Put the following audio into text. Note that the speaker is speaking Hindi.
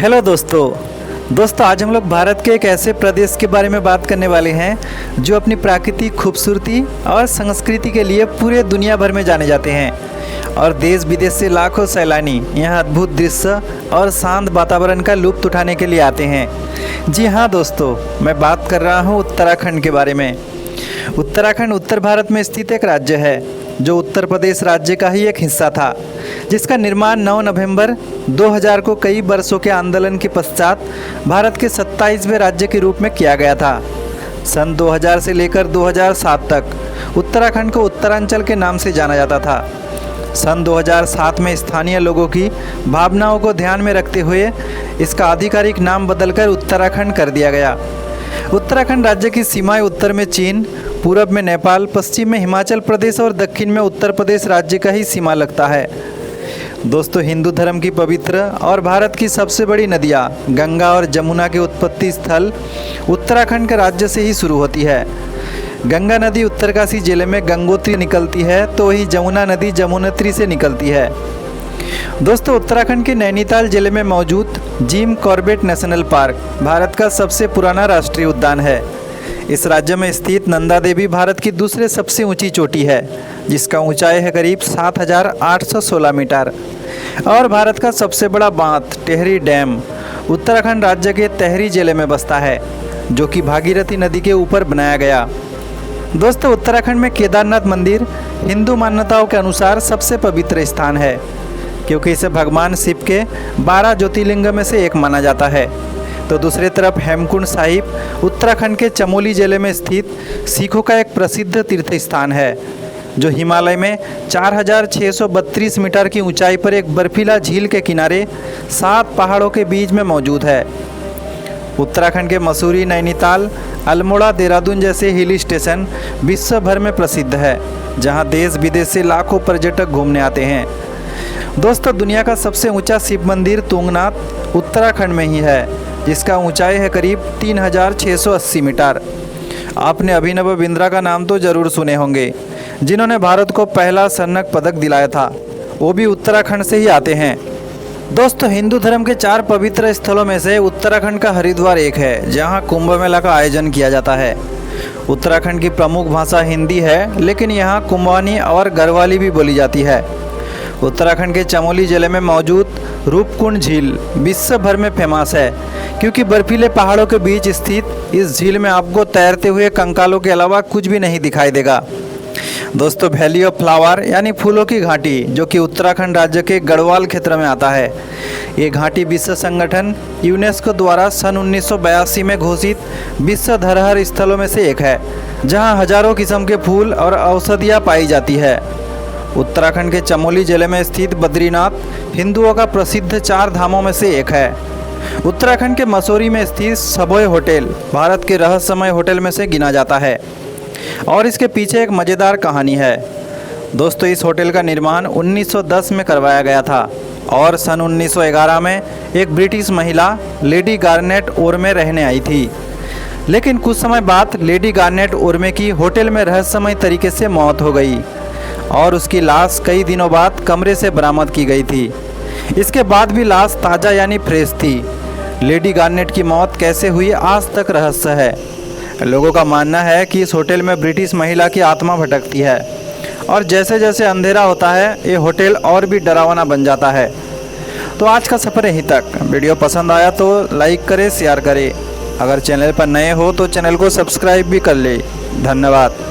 हेलो दोस्तों आज हम लोग भारत के एक ऐसे प्रदेश के बारे में बात करने वाले हैं जो अपनी प्राकृतिक खूबसूरती और संस्कृति के लिए पूरे दुनिया भर में जाने जाते हैं और देश विदेश से लाखों सैलानी यहाँ अद्भुत दृश्य और शांत वातावरण का लुत्फ उठाने के लिए आते हैं। जी हाँ दोस्तों, मैं बात कर रहा हूँ उत्तराखंड के बारे में। उत्तराखंड उत्तर भारत में स्थित एक राज्य है जो उत्तर प्रदेश राज्य का ही एक हिस्सा था, जिसका निर्माण 9 नवंबर 2000 को कई वर्षों के आंदोलन के पश्चात भारत के 27वें राज्य के रूप में किया गया था। सन 2000 से लेकर 2007 तक उत्तराखंड को उत्तरांचल के नाम से जाना जाता था। सन 2007 में स्थानीय लोगों की भावनाओं को ध्यान में रखते हुए इसका आधिकारिक नाम बदलकर उत्तराखंड कर दिया गया। उत्तराखंड राज्य की सीमाएं उत्तर में चीन, पूरब में नेपाल, पश्चिम में हिमाचल प्रदेश और दक्षिण में उत्तर प्रदेश राज्य का ही सीमा लगता है। दोस्तों, हिंदू धर्म की पवित्र और भारत की सबसे बड़ी नदियाँ गंगा और जमुना के उत्पत्ति स्थल उत्तराखंड के राज्य से ही शुरू होती है। गंगा नदी उत्तरकाशी जिले में गंगोत्री निकलती है तो वही जमुना नदी जमुनोत्री से निकलती है। दोस्तों, उत्तराखंड के नैनीताल जिले में मौजूद Jim Corbett national park Bharat का सबसे पुराना राष्ट्रीय उद्यान है। इस राज्य में स्थित नंदा देवी भारत की दूसरे सबसे ऊंची चोटी है, जिसका ऊंचाई है करीब 7816 मीटर। और भारत का सबसे बड़ा बांध टेहरी डैम उत्तराखंड राज्य के टेहरी जिले में बसता है, जो कि भागीरथी नदी के ऊपर बनाया गया। दोस्तों, उत्तराखंड में केदारनाथ मंदिर हिंदू मान्यताओं के अनुसार सबसे पवित्र स्थान है, क्योंकि इसे भगवान शिव के 12 ज्योतिर्लिंग में से एक माना जाता है। तो दूसरी तरफ हेमकुंड साहिब उत्तराखंड के चमोली जिले में स्थित सिखों का एक प्रसिद्ध तीर्थ स्थान है, जो हिमालय में 4632 मीटर की ऊंचाई पर एक बर्फीला झील के किनारे 7 पहाड़ों के बीच में मौजूद है। उत्तराखंड के मसूरी, नैनीताल, अल्मोड़ा, देहरादून जैसे हिल स्टेशन विश्व भर में प्रसिद्ध है, जहां देश विदेश से लाखों पर्यटक घूमने आते हैं। दोस्तों, दुनिया का सबसे ऊंचा शिव मंदिर तुंगनाथ उत्तराखंड में ही है, जिसका ऊंचाई है करीब 3680 मीटर। आपने अभिनव बिंद्रा का नाम तो ज़रूर सुने होंगे, जिन्होंने भारत को पहला स्वर्ण पदक दिलाया था। वो भी उत्तराखंड से ही आते हैं। दोस्तों, हिंदू धर्म के 4 पवित्र स्थलों में से उत्तराखंड का हरिद्वार एक है, जहां कुंभ मेला का आयोजन किया जाता है। उत्तराखंड की प्रमुख भाषा हिंदी है, लेकिन यहाँ कुंभवानी और गढ़वाली भी बोली जाती है। उत्तराखंड के चमोली जिले में मौजूद रूपकुंड झील विश्व भर में फेमस है, क्योंकि बर्फीले पहाड़ों के बीच स्थित इस झील में आपको तैरते हुए कंकालों के अलावा कुछ भी नहीं दिखाई देगा। दोस्तों, वैली ऑफ फ्लावर यानी फूलों की घाटी, जो कि उत्तराखंड राज्य के गढ़वाल क्षेत्र में आता है। ये घाटी विश्व संगठन यूनेस्को द्वारा सन 1982 में घोषित विश्व धरोहर स्थलों में से एक है, जहां हजारों किस्म के फूल और औषधियाँ पाई जाती है। उत्तराखंड के चमोली जिले में स्थित बद्रीनाथ हिंदुओं का प्रसिद्ध 4 धामों में से एक है। उत्तराखंड के मसूरी में स्थित सबोय होटल भारत के रहस्यमय होटल में से गिना जाता है, और इसके पीछे एक मज़ेदार कहानी है। दोस्तों, इस होटल का निर्माण 1910 में करवाया गया था और सन 1911 में एक ब्रिटिश महिला लेडी गार्नेट ओरमे रहने आई थी। लेकिन कुछ समय बाद लेडी गार्नेट ओरमे की होटल में रहस्यमय तरीके से मौत हो गई और उसकी लाश कई दिनों बाद कमरे से बरामद की गई थी। इसके बाद भी लाश ताज़ा यानी फ्रेश थी। लेडी गार्नेट की मौत कैसे हुई आज तक रहस्य है। लोगों का मानना है कि इस होटल में ब्रिटिश महिला की आत्मा भटकती है, और जैसे जैसे अंधेरा होता है ये होटल और भी डरावना बन जाता है। तो आज का सफ़र यहीं तक। वीडियो पसंद आया तो लाइक करें, शेयर करें। अगर चैनल पर नए हो तो चैनल को सब्सक्राइब भी कर ले। धन्यवाद।